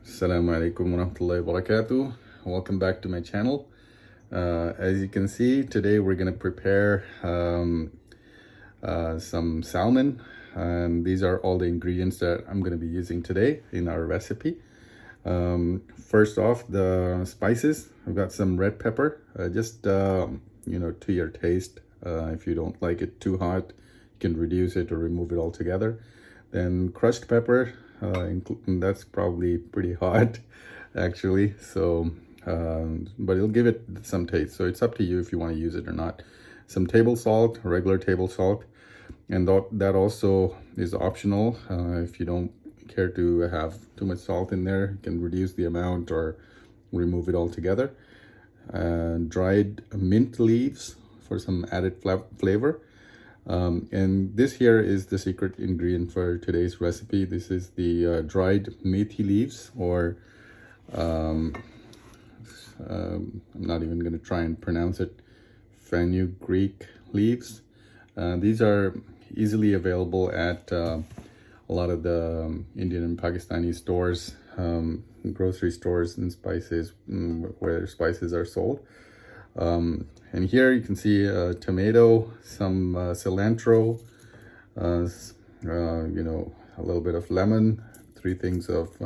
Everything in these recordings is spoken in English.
Assalamu alaikum warahmatullahi wabarakatuh. Welcome back to my channel. As you can see, today we're going to prepare some salmon, and these are all the ingredients that I'm going to be using today in our recipe. First off, the spices. I've got some red pepper, just to your taste. If you don't like it too hot, you can reduce it or remove it altogether. Then crushed pepper, that's probably pretty hot actually, so but it'll give it some taste, so it's up to you if you want to use it or not. Some table salt, regular table salt, and that also is optional. If you don't care to have too much salt in there, you can reduce the amount or remove it altogether. Dried mint leaves for some added flavor. And this here is the secret ingredient for today's recipe. This is the dried methi leaves, or I'm not even going to try and pronounce it, fenugreek leaves. These are easily available at a lot of the Indian and Pakistani stores, grocery stores and spices, where spices are sold. And here you can see a tomato, some cilantro, a little bit of lemon, 3 things of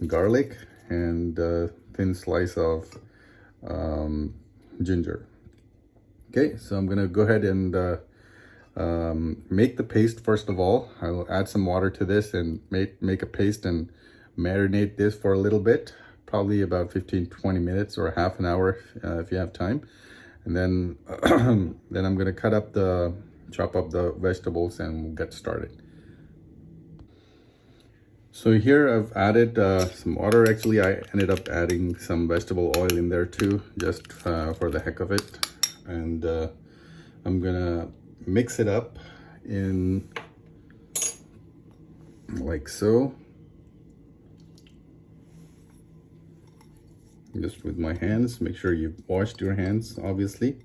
garlic, and a thin slice of ginger. Okay, so I'm gonna go ahead and make the paste first of all. I'll add some water to this and make a paste and marinate this for a little bit. Probably about 15-20 minutes or half an hour if you have time. And then then I'm gonna chop up the vegetables and we'll get started. So here I've added some water. Actually, I ended up adding some vegetable oil in there too, just for the heck of it. And I'm gonna mix it up in like so. Just with my hands. Make sure you've washed your hands, obviously.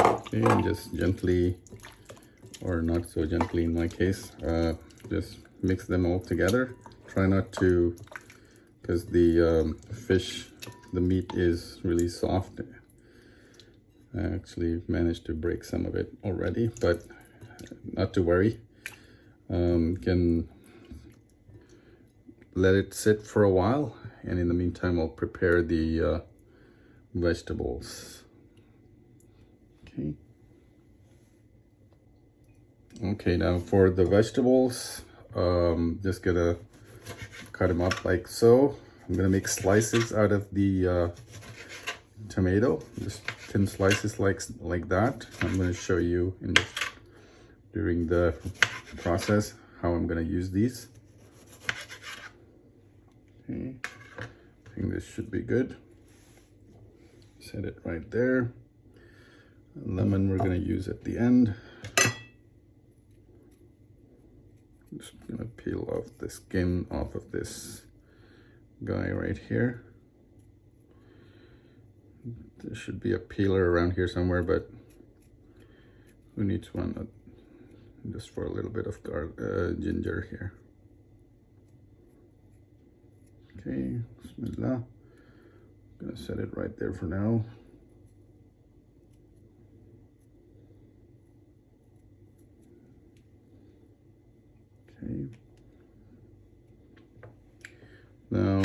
Okay, and just gently, or not so gently in my case, just mix them all together. Try not to, because the fish, the meat is really soft. I actually managed to break some of it already, but not to worry. Can let it sit for a while, and in the meantime I'll prepare the vegetables. Okay, now for the vegetables, just gonna cut them up like so. I'm gonna make slices out of the tomato, just thin slices like that. I'm gonna show you during the process how I'm going to use these. Okay, I think this should be good. Set it right there. Lemon we're going to use at the end. Just going to peel off the skin off of this guy right here. There should be a peeler around here somewhere, but who needs one? Just for a little bit of ginger here. Okay, bismillah. Gonna set it right there for now. Okay. Now,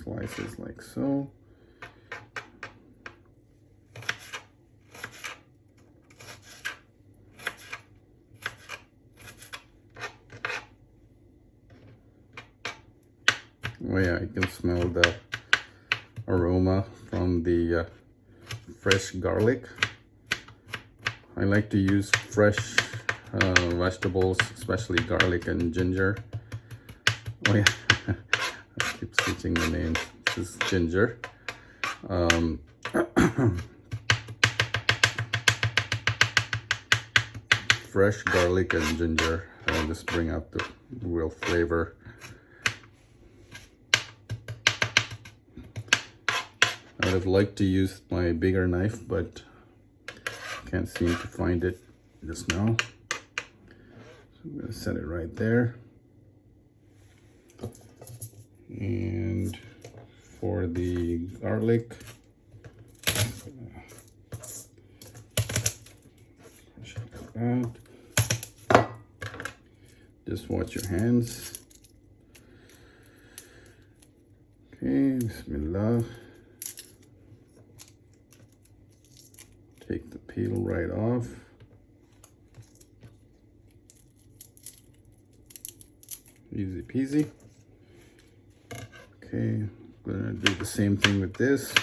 slices like so. Oh yeah, I can smell the aroma from the fresh garlic. I like to use fresh vegetables, especially garlic and ginger. Oh yeah. Keep switching the names. This is ginger. Fresh garlic and ginger just bring out the real flavor. I'd have liked to use my bigger knife, but can't seem to find it just now. So I'm gonna set it right there. And for the garlic, just watch your hands. Okay, bismillah. Take the peel right off. Easy peasy. Okay, I'm gonna do the same thing with this.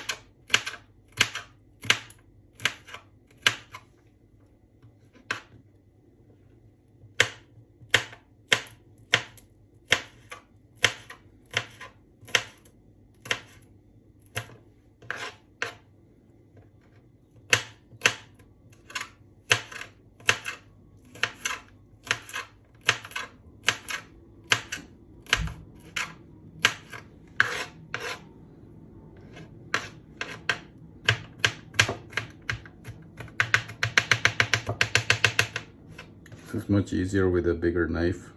It's much easier with a bigger knife.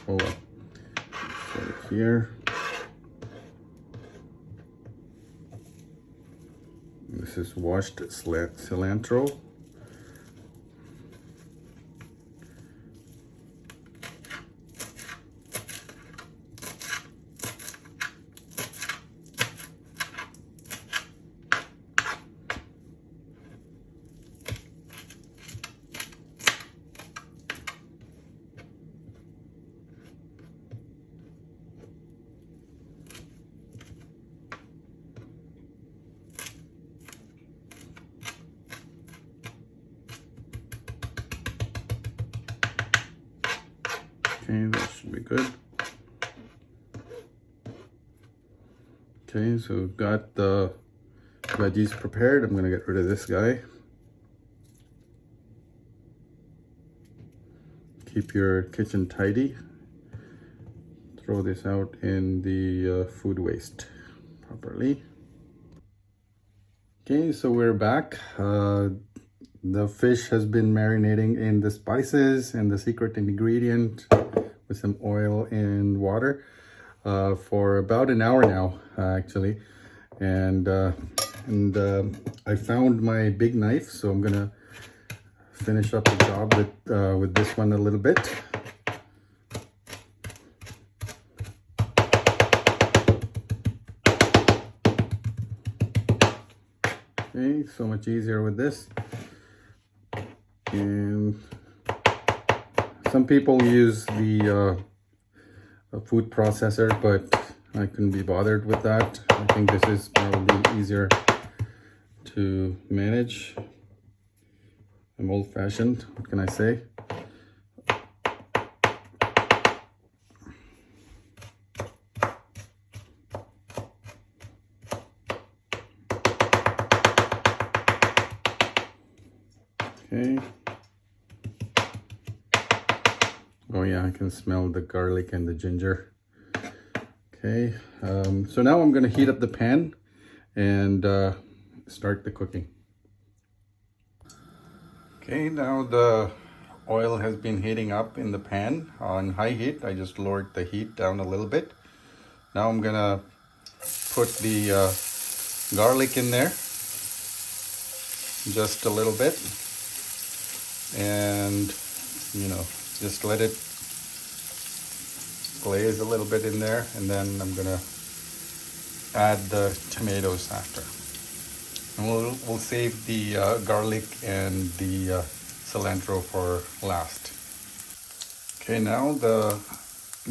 Oh, well. Put it here. This is washed cilantro. Okay, that should be good. Okay, so we've got the veggies prepared. I'm gonna get rid of this guy. Keep your kitchen tidy. Throw this out in the food waste properly. Okay, so we're back. The fish has been marinating in the spices and the secret ingredient with some oil and water for about an hour now, actually. And I found my big knife, so I'm gonna finish up the job with this one a little bit. Okay, so much easier with this. And some people use the food processor, but I couldn't be bothered with that. I think this is probably easier to manage. I'm old-fashioned, what can I say? Okay. Oh yeah, I can smell the garlic and the ginger. Okay, so now I'm gonna heat up the pan and start the cooking. Okay, now the oil has been heating up in the pan on high heat. I just lowered the heat down a little bit. Now I'm gonna put the garlic in there, just a little bit, and you know, just let it glaze a little bit in there, and then I'm gonna add the tomatoes after. And we'll save the garlic and the cilantro for last. Okay, now the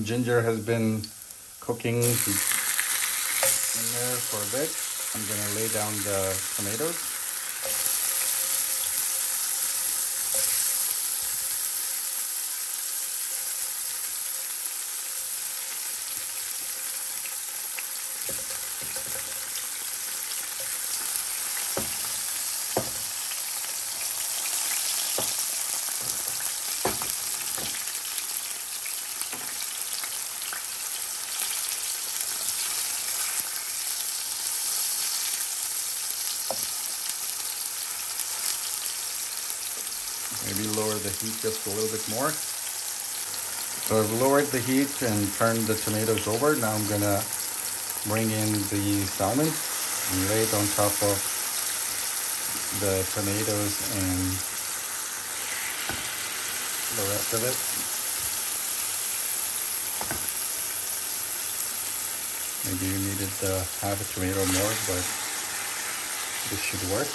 ginger has been cooking in there for a bit. I'm gonna lay down the tomatoes. Maybe lower the heat just a little bit more. So I've lowered the heat and turned the tomatoes over. Now I'm gonna bring in the salmon and lay it on top of the tomatoes and the rest of it. Maybe you needed half a tomato more, but this should work.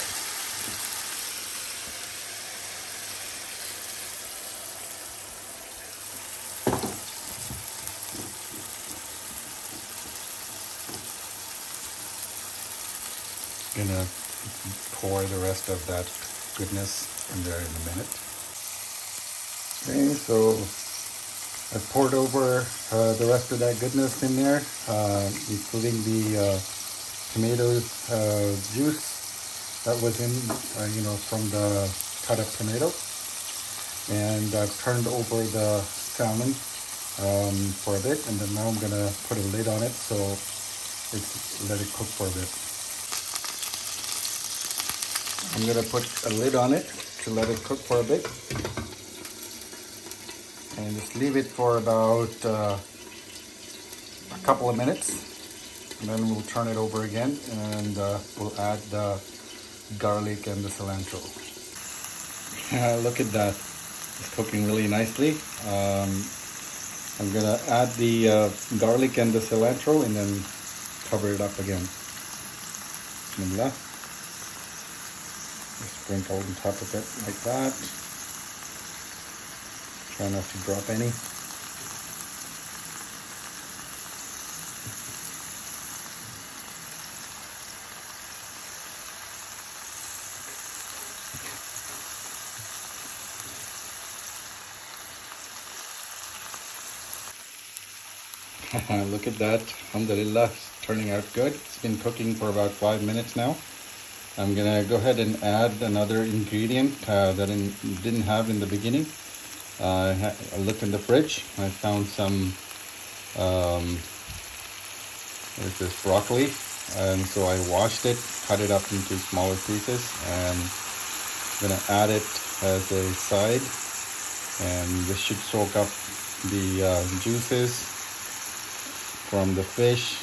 Gonna pour the rest of that goodness in there in a minute. Okay, so I poured over the rest of that goodness in there, including the tomato juice that was in, from the cut up tomato. And I've turned over the salmon for a bit, and then now I'm gonna put a lid on it so let it cook for a bit. I'm gonna put a lid on it to let it cook for a bit, and just leave it for about a couple of minutes, and then we'll turn it over again, and we'll add the garlic and the cilantro. Look at that, it's cooking really nicely. I'm gonna add the garlic and the cilantro and then cover it up again. Bismillah. Sprinkle on top of it like that. Try not to drop any. Look at that, alhamdulillah, it's turning out good. It's been cooking for about 5 minutes now. I'm gonna go ahead and add another ingredient that I didn't have in the beginning. I looked in the fridge, I found some, what is this, broccoli. And so I washed it, cut it up into smaller pieces, and I'm gonna add it as a side. And this should soak up the juices from the fish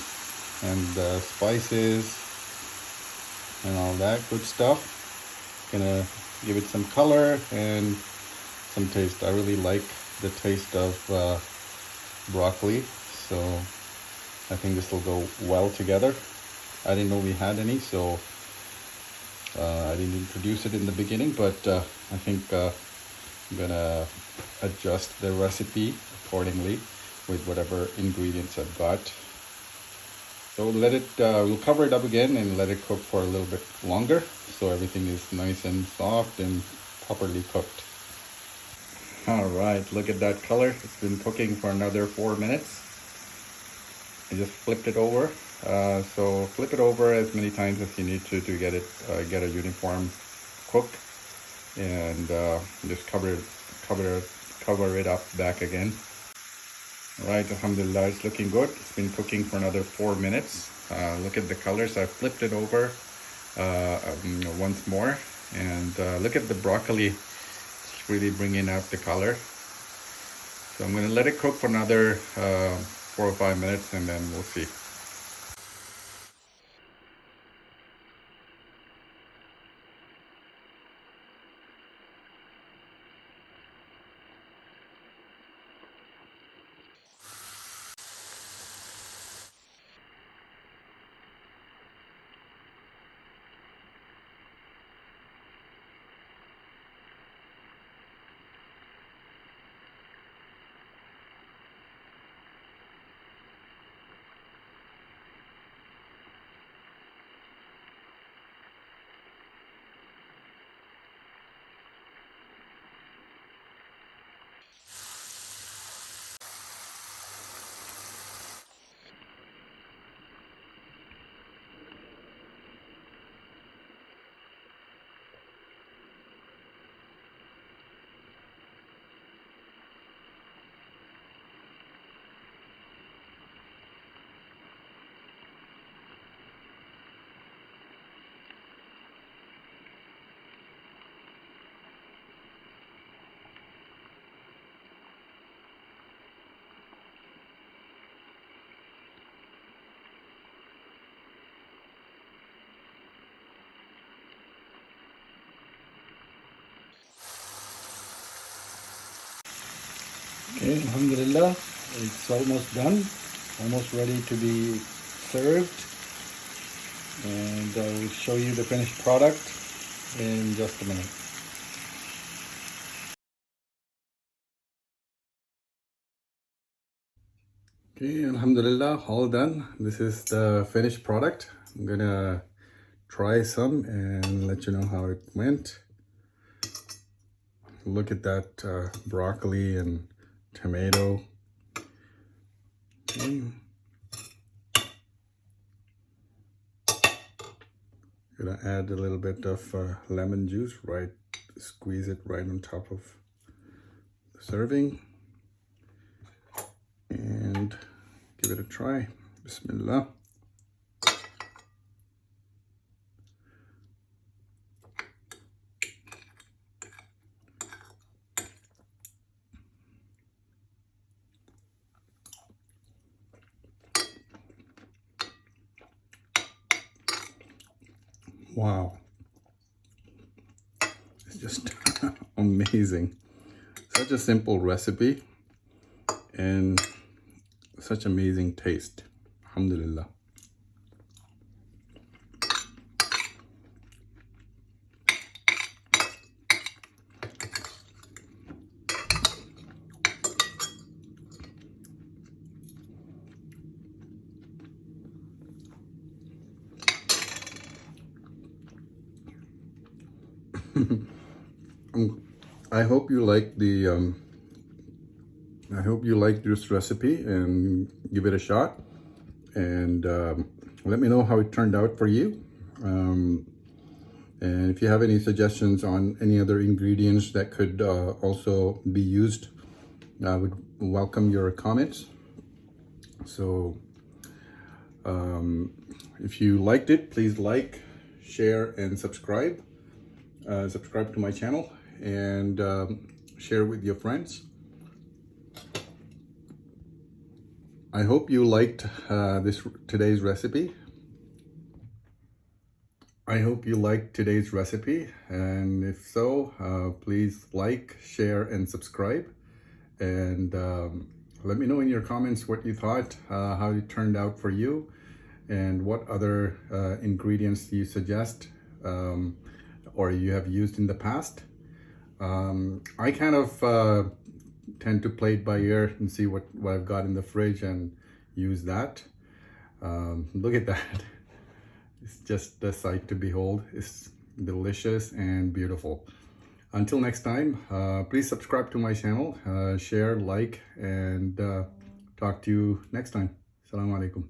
and the spices and all that good stuff. Gonna give it some color and some taste. I really like the taste of broccoli, so I think this will go well together. I didn't know we had any, so I didn't introduce it in the beginning, but I think I'm gonna adjust the recipe accordingly with whatever ingredients I've got. So we'll cover it up again and let it cook for a little bit longer so everything is nice and soft and properly cooked. All right, look at that color. It's been cooking for another 4 minutes. I just flipped it over. So flip it over as many times as you need to get it get a uniform cook, and just cover it up back again. Right, alhamdulillah, it's looking good. It's been cooking for another 4 minutes. Look at the colors. I flipped it over once more, and look at the broccoli. It's really bringing out the color. So I'm going to let it cook for another 4 or 5 minutes, and then we'll see. Okay, alhamdulillah, it's almost done, almost ready to be served, and I'll show you the finished product in just a minute. Okay, alhamdulillah, all done. This is the finished product. I'm gonna try some and let you know how it went. Look at that broccoli and tomato. Okay. Gonna add a little bit of lemon juice, right? Squeeze it right on top of the serving and give it a try. Bismillah. Wow, it's just amazing. Such a simple recipe and such amazing taste. Alhamdulillah. I hope you like the I hope you like this recipe and give it a shot, and let me know how it turned out for you. And if you have any suggestions on any other ingredients that could also be used, I would welcome your comments. So if you liked it, please like, share, and subscribe. Subscribe to my channel and share with your friends. I hope you liked today's recipe. I hope you liked today's recipe, and if so, please like, share, and subscribe. And let me know in your comments what you thought, how it turned out for you, and what other ingredients you suggest or you have used in the past. I kind of tend to play it by ear and see what I've got in the fridge and use that. Look at that. It's just a sight to behold. It's delicious and beautiful. Until next time, please subscribe to my channel, share, like, and talk to you next time. Assalamu alaikum.